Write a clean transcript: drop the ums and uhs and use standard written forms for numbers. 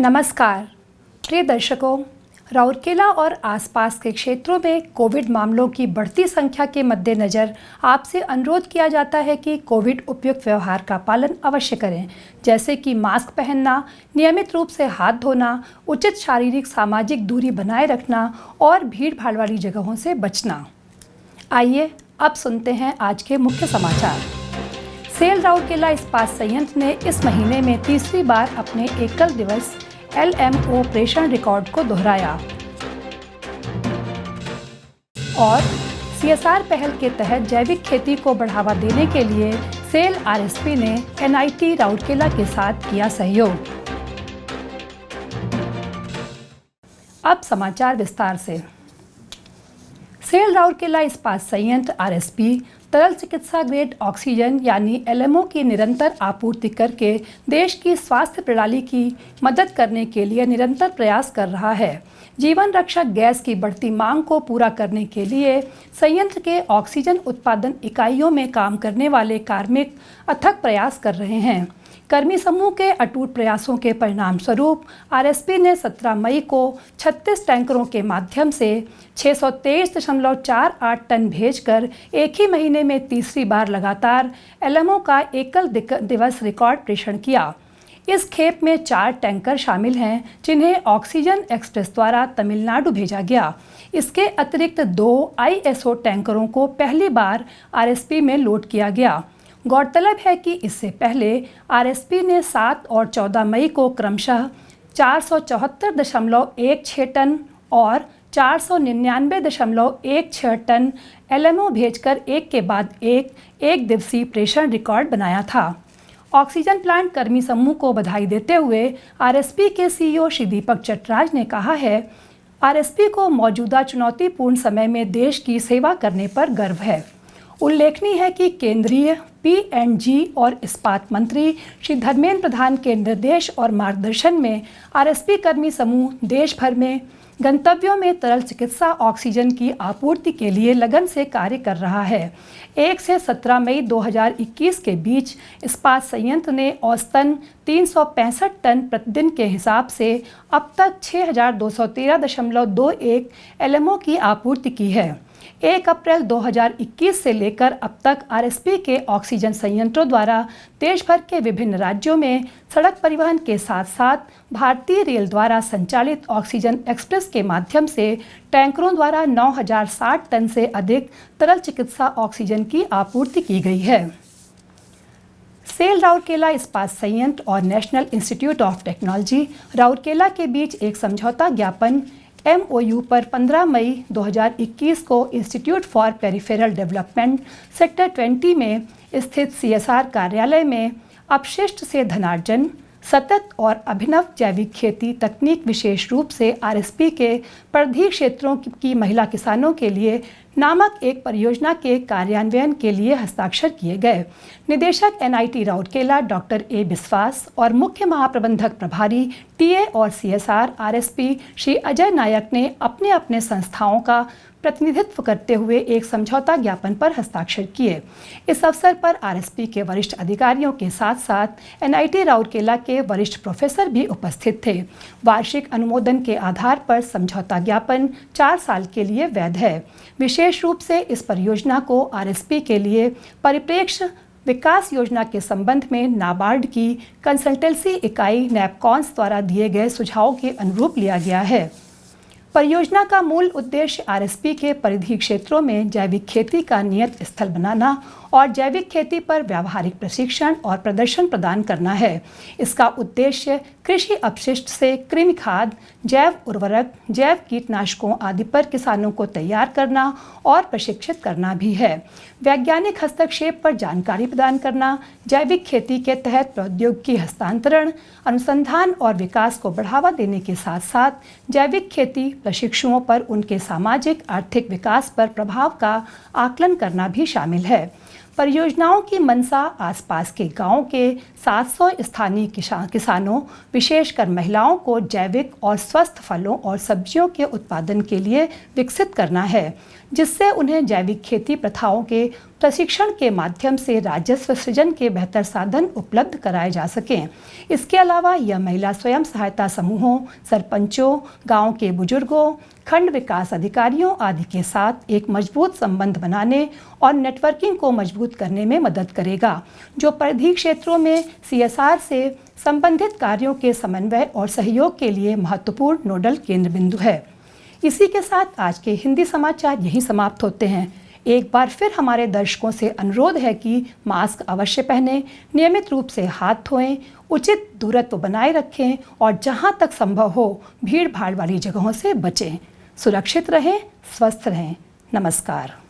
नमस्कार प्रिय दर्शकों, राउरकेला और आसपास के क्षेत्रों में कोविड मामलों की बढ़ती संख्या के मद्देनज़र आपसे अनुरोध किया जाता है कि कोविड उपयुक्त व्यवहार का पालन अवश्य करें, जैसे कि मास्क पहनना, नियमित रूप से हाथ धोना, उचित शारीरिक सामाजिक दूरी बनाए रखना और भीड़ भाड़ वाली जगहों से बचना। आइए अब सुनते हैं आज के मुख्य समाचार। सेल राउरकेला इस्पात संयंत्र ने इस महीने में तीसरी बार अपने एकल दिवस LMO प्रेषण रिकॉर्ड को दोहराया और CSR पहल के तहत जैविक खेती को बढ़ावा देने के लिए सेल RSP ने NIT राउरकेला के साथ किया सहयोग। अब समाचार विस्तार से। सेल राउरकेला इस्पात संयंत्र RSP तरल चिकित्सा ग्रेड ऑक्सीजन यानी LMO की निरंतर आपूर्ति करके देश की स्वास्थ्य प्रणाली की मदद करने के लिए निरंतर प्रयास कर रहा है। जीवन रक्षक गैस की बढ़ती मांग को पूरा करने के लिए संयंत्र के ऑक्सीजन उत्पादन इकाइयों में काम करने वाले कार्मिक अथक प्रयास कर रहे हैं। कर्मी समूह के अटूट प्रयासों के परिणाम स्वरूप RSP ने 17 मई को 36 टैंकरों के माध्यम से 623.48 टन भेजकर एक ही महीने में तीसरी बार लगातार LMO का एकल दिवस रिकॉर्ड प्रेषण किया। इस खेप में 4 टैंकर शामिल हैं, जिन्हें ऑक्सीजन एक्सप्रेस द्वारा तमिलनाडु भेजा गया। इसके अतिरिक्त 2 ISO टैंकरों को पहली बार RSP में लोड किया गया। गौरतलब है कि इससे पहले RSP ने 7 और 14 मई को क्रमशः 474.16 टन और 499.16 टन LMO भेजकर एक के बाद एक दिवसीय प्रेषण रिकॉर्ड बनाया था। ऑक्सीजन प्लांट कर्मी समूह को बधाई देते हुए RSP के CEO श्री दीपक चटराज ने कहा है, RSP को मौजूदा चुनौतीपूर्ण समय में देश की सेवा करने पर गर्व है। उल्लेखनीय है कि केंद्रीय P&G और इस्पात मंत्री श्री धर्मेंद्र प्रधान के निर्देश और मार्गदर्शन में RSP कर्मी समूह देश भर में गंतव्यों में तरल चिकित्सा ऑक्सीजन की आपूर्ति के लिए लगन से कार्य कर रहा है। 1 से 17 मई 2021 के बीच इस्पात संयंत्र ने औसतन 365 टन प्रतिदिन के हिसाब से अब तक 6213.21 LMO की आपूर्ति की है। 1 अप्रैल 2021 से लेकर अब तक RSP के ऑक्सीजन संयंत्रों द्वारा देश भर के विभिन्न राज्यों में सड़क परिवहन के साथ साथ भारतीय रेल द्वारा संचालित ऑक्सीजन एक्सप्रेस के माध्यम से टैंकरों द्वारा 9060 टन से अधिक तरल चिकित्सा ऑक्सीजन की आपूर्ति की गई है। सेल राउरकेला इस्पात संयंत्र और national institute of technology Rourkela के बीच एक समझौता ज्ञापन MOU पर 15 मई 2021 को institute for peripheral development sector 20 में स्थित CSR कार्यालय में अपशिष्ट से धनार्जन, सतत और अभिनव जैविक खेती तकनीक विशेष रूप से RSP के परिधीय क्षेत्रों की महिला किसानों के लिए नामक एक परियोजना के कार्यान्वयन के लिए हस्ताक्षर किए गए। निदेशक NIT राउरकेला डॉक्टर A बिस्वास और मुख्य महाप्रबंधक प्रभारी TA और CSR RSP श्री अजय नायक ने अपने अपने संस्थाओं का प्रतिनिधित्व करते हुए एक समझौता ज्ञापन पर हस्ताक्षर किए। इस अवसर पर RSP के वरिष्ठ अधिकारियों के साथ साथ NIT राउरकेला के वरिष्ठ प्रोफेसर भी उपस्थित थे। वार्षिक अनुमोदन के आधार पर समझौता ज्ञापन 4 साल के लिए वैध है। विशेष रूप से इस परियोजना को RSP के लिए परिप्रेक्ष्य विकास योजना के संबंध में नाबार्ड की कंसल्टेंसी इकाई नैपकॉन्स द्वारा दिए गए सुझावों के अनुरूप लिया गया है। परियोजना का मूल उद्देश्य RSP के परिधीय क्षेत्रों में जैविक खेती का नियत स्थल बनाना और जैविक खेती पर व्यावहारिक प्रशिक्षण और प्रदर्शन प्रदान करना है। इसका उद्देश्य कृषि अपशिष्ट से कृमि खाद, जैव उर्वरक, जैव कीटनाशकों आदि पर किसानों को तैयार करना और प्रशिक्षित करना भी है। वैज्ञानिक हस्तक्षेप पर जानकारी प्रदान करना, जैविक खेती के तहत प्रौद्योगिकी हस्तांतरण, अनुसंधान और विकास को बढ़ावा देने के साथ साथ जैविक खेती प्रशिक्षुओं पर उनके सामाजिक आर्थिक विकास पर प्रभाव का आकलन करना भी शामिल है। परियोजनाओं की मंशा आसपास के गांवों के 700 स्थानीय किसानों, विशेषकर महिलाओं को जैविक और स्वस्थ फलों और सब्जियों के उत्पादन के लिए विकसित करना है। जिससे उन्हें जैविक खेती प्रथाओं के प्रशिक्षण के माध्यम से राजस्व सृजन के बेहतर साधन उपलब्ध कराए जा सकें। इसके अलावा यह महिला स्वयं सहायता समूहों, सरपंचों, गांव के बुजुर्गों, खंड विकास अधिकारियों आदि के साथ एक मजबूत संबंध बनाने और नेटवर्किंग को मजबूत करने में मदद करेगा, जो परिधि क्षेत्रों में CSR से संबंधित कार्यों के समन्वय और सहयोग के लिए महत्वपूर्ण नोडल केंद्र बिंदु है। इसी के साथ आज के हिंदी समाचार यहीं समाप्त होते हैं। एक बार फिर हमारे दर्शकों से अनुरोध है कि मास्क अवश्य पहनें, नियमित रूप से हाथ धोएं, उचित दूरत्व बनाए रखें और जहां तक संभव हो भीड़ भाड़ वाली जगहों से बचें। सुरक्षित रहें, स्वस्थ रहें। नमस्कार।